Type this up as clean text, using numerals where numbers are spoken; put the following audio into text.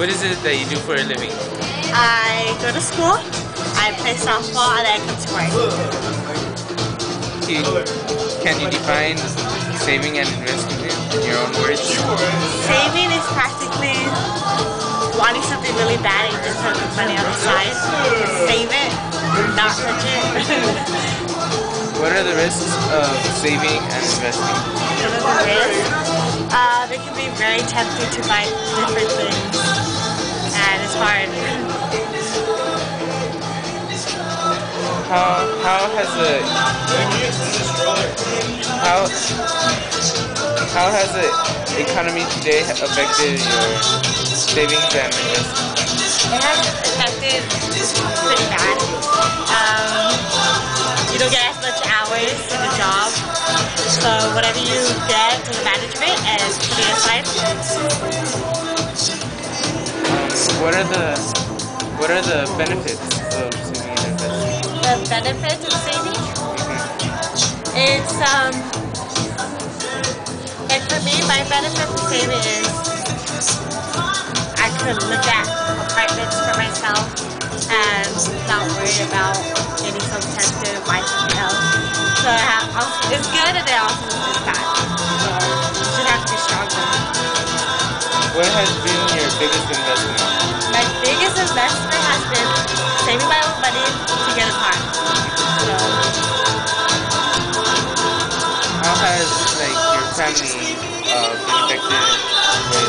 What is it that you do for a living? I go to school, I play softball, and then I come to work. Can you define saving and investing in your own words? Saving is practically wanting something really bad and you just have the money on the side. Save it, not touch it. What are the risks of saving and investing? What are the risks? They can be very tempting to buy different things, and it's hard. How has the economy today affected your savings and investment? It has affected pretty bad. You don't get as much hours in the job, so whatever you get from the management and put it aside. What are the benefits of saving and investing? The benefits of saving? It's like for me, my benefit of saving is I could look at apartments for myself and not worry about getting so tempted to buy something else. So it's good and then also it's bad. So you should have to be stronger. What has been your biggest investment? My biggest investment has been saving my own money to get a car. So how has your family been affected with